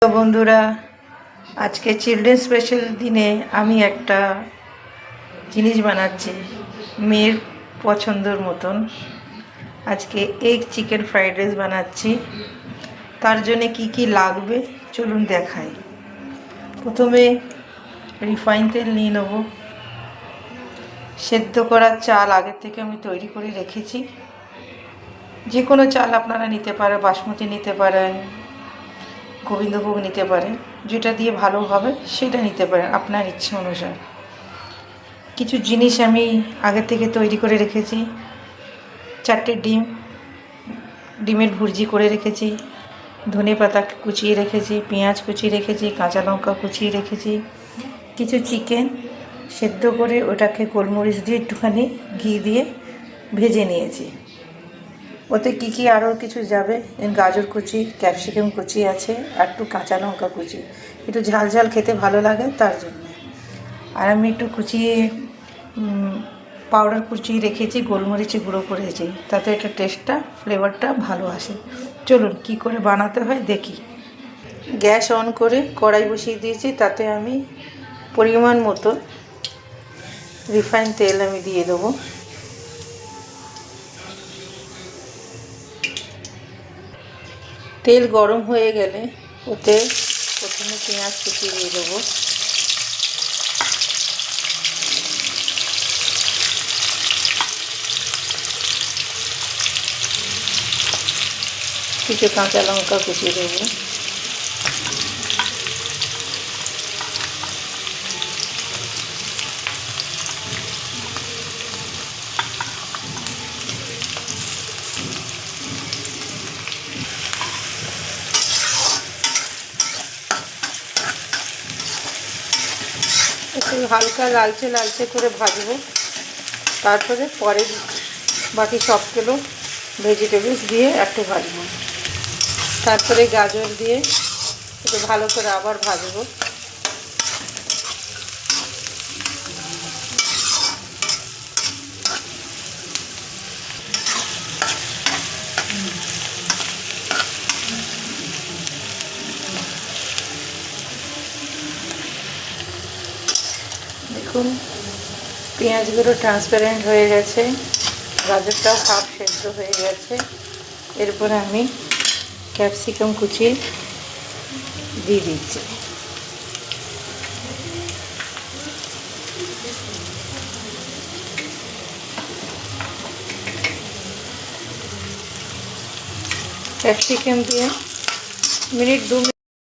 তো বন্ধুরা, আজকে চিলড্রেন স্পেশাল দিনে আমি একটা জিনিস বানাচ্ছি মেয়ের পছন্দের মতন। আজকে এগ চিকেন ফ্রাইড রাইস বানাচ্ছি। তার জন্য কি কি লাগবে চলুন দেখাই। প্রথমে রিফাইন তেল নিয়ে নেব। সেদ্ধ করা চাল আগের থেকে আমি তৈরি করে রেখেছি। যে কোনো চাল আপনারা নিতে পারেন, বাসমতি নিতে পারেন, গোবিন্দভোগ নিতে পারেন, যেটা দিয়ে ভালো হবে সেটা নিতে পারেন আপনার ইচ্ছে অনুসারে। কিছু জিনিস আমি আগে থেকে তৈরি করে রেখেছি। 4টে ডিমের ভুর্জি করে রেখেছি, ধনে পাতা কুচিয়ে রেখেছি, পেঁয়াজ কুচিয়ে রেখেছি, কাঁচা লঙ্কা কুচিয়ে রেখেছি। কিছু চিকেন সেদ্ধ করে ওটাকে গোলমরিচ দিয়ে একটুখানি ঘি দিয়ে ভেজে নিয়েছি। ওতে কী কী আরও কিছু যাবে, গাজর কুচি, ক্যাপসিকাম কুচি আছে, আর একটু কাঁচা লঙ্কা কুচি, একটু ঝাল ঝাল খেতে ভালো লাগে তার জন্য। আর আমি একটু কুচিয়ে পাউডার কুচিয়ে রেখেছি, গোলমরিচে গুঁড়ো করেছি, তাতে এটা টেস্টটা ফ্লেভারটা ভালো আসে। চলুন কি করে বানাতে হয় দেখি। গ্যাস অন করে কড়াই বসিয়ে দিয়েছি, তাতে আমি পরিমাণ মতো রিফাইন তেল আমি দিয়ে দেবো। তেল গরম হয়ে গেলে ওতে প্রথমে পেঁয়াজ কুচি দিয়ে দেবো। কিছু কাঁচা লঙ্কা কুচি দেবো। একটু হালকা লালচে লালচে করে ভাজবো। তারপরে বাকি সবগুলো ভেজিটেবলস দিয়ে একটু ভাজবো। তারপরে গাজর দিয়ে একটু ভালো করে আবার ভাজবো। দেখুন পেঁয়াজগুলো ট্রান্সপারেন্ট হয়ে গেছে, গাজরটাও হাফ সেদ্ধ হয়ে গেছে। এরপরে আমি ক্যাপসিকাম কুচি দিয়ে দিচ্ছি। ক্যাপসিকাম দিয়ে 2 মিনিট